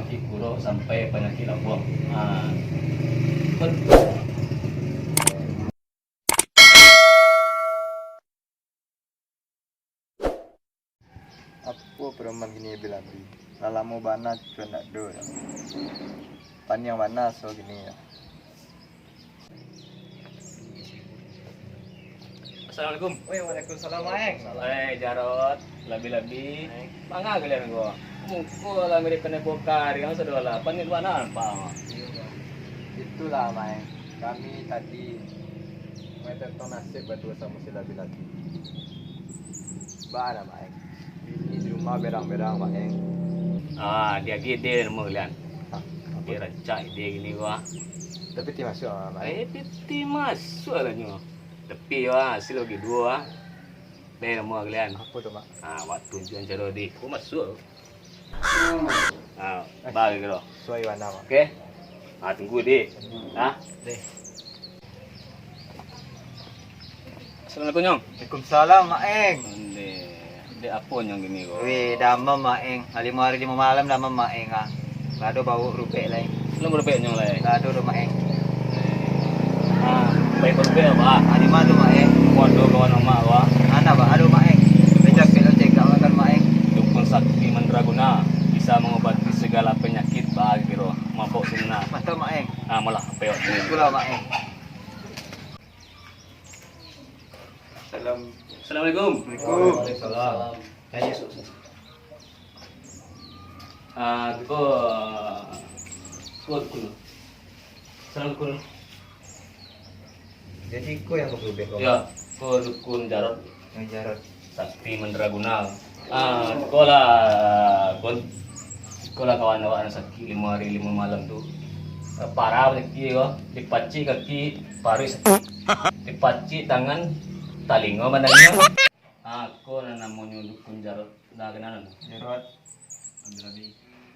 penyakit kurus sampai penyakit lambung. Apa perumahan gini bilabi? Lalamu bana cuma nak do ya. Pan yang bana so gini ya. Assalamualaikum. Waalaikumsalam Maeng. Salah Jarot, labi-labi. Bangga kalian gua. Mukul lah mirip kena bokar yang sedolah. Panit mana apa? Itulah Maeng. Kami tadi menonton nasib berdua sama si labi-labi. Bana Maeng. Ini di rumah berang-berang Maeng. Dia gede nama kalian. Dia racak dia gini gua. Tapi ti masuk Maeng. Piti masuk lah nyo. Tapi hasil lagi dua. Dia nama kalian. Apa tu Mak? Waktu tujuan cara di. Aku masuk. Bagi kalo. Suai warna Mak. Okey. Tunggu di. Deh. Assalamualaikum nyong. Waalaikumsalam Maeng. Dia apa nyong gini kok? Wih, dama Maeng. 5 hari 5 malam dama Maeng ah. Lado bau rupek lain. Belum berapa nyong lah. Lado do Maeng. Baik berapa ba? Di mana tu Maeng? Waduh kawan nama wa. Ana ba? Aduh Maeng. Bejak kita cek kawan Maeng. Dukun sakti mandraguna bisa mengobati segala penyakit bagi kiro. Mabok sina. Mata Maeng. Malah peo. Itulah Maeng. Salam. Assalamualaikum. Waalaikumsalam. Kaya ko dukun. Assalamualaikum. Jadi kau yang keberubah kau? Ya, ko dukun Jarot Yang Jarot. sakti mandraguna. Sekolah kawan awak sakit 5 hari 5 malam tu. Parah sakit ko. Dipaci kaki, paris. Dipaci tangan, talingo bandangnya. Aku namanya dukun Jarot. Dah kenal. Jarot.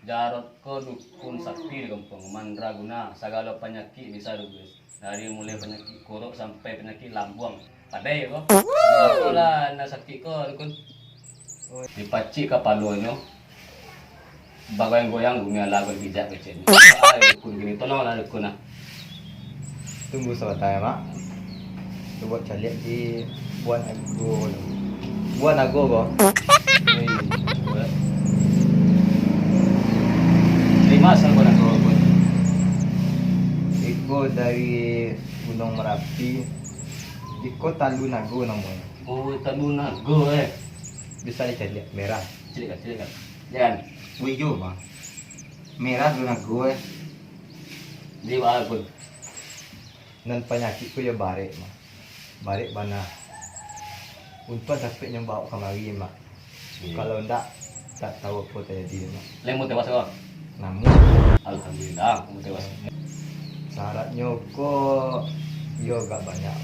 Jarot ko dukun sakti di kampung mandraguna. Segala penyakit bisa lupus. Dari mulai penyakit kuruk sampai penyakit lambung. Padai ko. Aku lah na sakit ko dukun. Dipaci ka paluanyo. Bagoyang-goyang gumiala ko bijak kecil. Dukun gini tolong lah dukun ah. Tunggu sebentar ya Mak. Tu buat caliak di buat ago. Buat ago kau. Lima asal ko na ko. Iko dari Gunung Merapi. Iko Talu Nago namanya. Talu nago Bisa dicari merah. Cilik kan. Jangan. Wijo Mak. Merah Talu Nago Di ba ko. Dan penyakit ku ya barek Mak. Barek bana. Untung sampai yang bawa kemari Mak. Kalau ndak tak tahu apa terjadi Mak. Lemu tewas ko. Namun Alhamdulillah, kamu tewas. syaratnya kok yo gak banyak.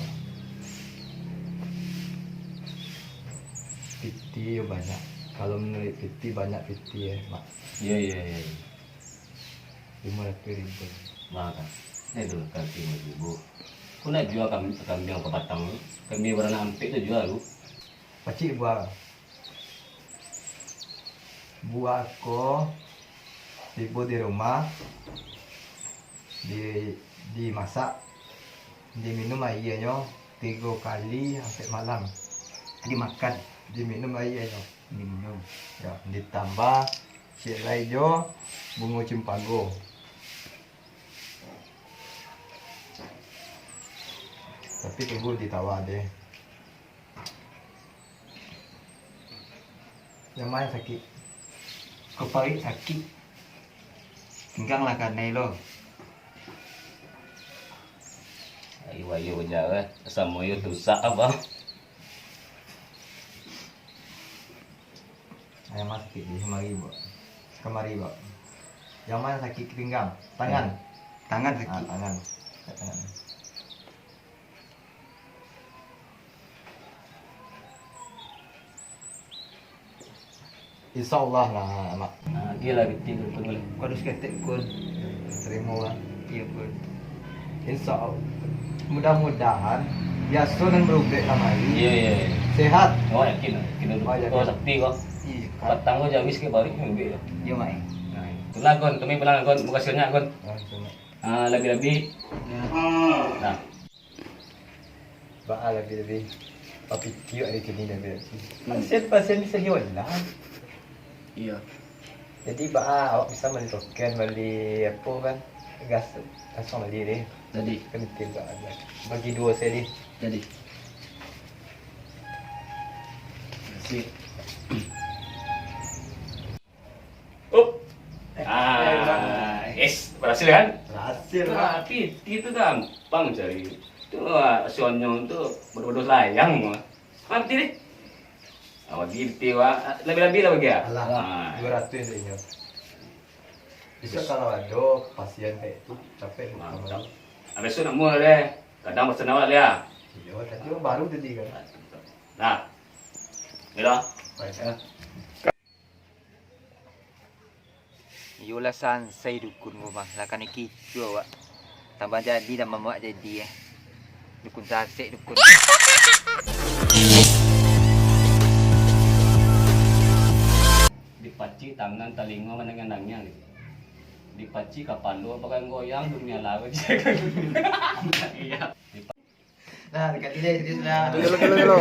Piti yo banyak. Kalau menurut piti banyak piti ya Mak. Iya. 500.000. Maka, ini dulu kaki ibu. Kau nak jual kambing ke Batang? Kambing warna ampik tu jual lu. Pacik buah ko dibuat di rumah, dimasak, diminum airnya 3 kali sampai malam, dimakan, diminum airnya, diminum, ya, ditambah selai hijau, bunga cimpago. Tapi tunggu ditawar deh. Yang mana sakit? Kepala sakit. Pinggang lah karena lo. Ayo jaga. Sama yo tusak apa? Yang mana sakit di kemari bu. Yang mana sakit pinggang? Tangan. Tangan sakit. Tangan. Insya Allah lah Mak. Gila bitin pun. Kau harus ketik pun. Terima lah. Iya pun. Insya Allah. Mudah-mudahan biasa dan berubah lama ini. Iya. Sehat. Oh yakin. Kau sakti kau. Iya. Batang kau jawis ke balik lebih. Iya Mak. Itulah Gon, kami bilang Gon, buka hasilnya Gon. Langsung. Lebih-lebih. Nah, Baa lebih-lebih. Papikyo ada kini lebih-lebih. Pasien-pasien bisa hilang. iya. Jadi awak bisa beli token, beli apa kan? Gas langsung beli deh. Jadi, Kentil ada. Bagi dua saya deh. jadi. Sip. Up. Yes, berhasil kan? Berhasil Tapi itu gampang cari. Itu Sonyo itu berbodus layang mah. Nanti deh. Awak gitu lebih-lebih lah bagi ya. Alah, 200 ini. Bisa kalau ada pasien kayak itu capek Mantap. sama. Habis itu nak mula deh. Kadang pesan awak dia. Iya, tadi baru tadi kan. Nah. Bila? Baik. Yola sansai dukun mo bang. Lakan iki awak. Tambah jadi dan mamak jadi Dukun sasik dukun. Dipaci tangan telinga menengang-nengangnya gitu. Dipaci kapal lu apakah goyang dunia laut. Iya. Nah, dekat ini sudah. Dulu.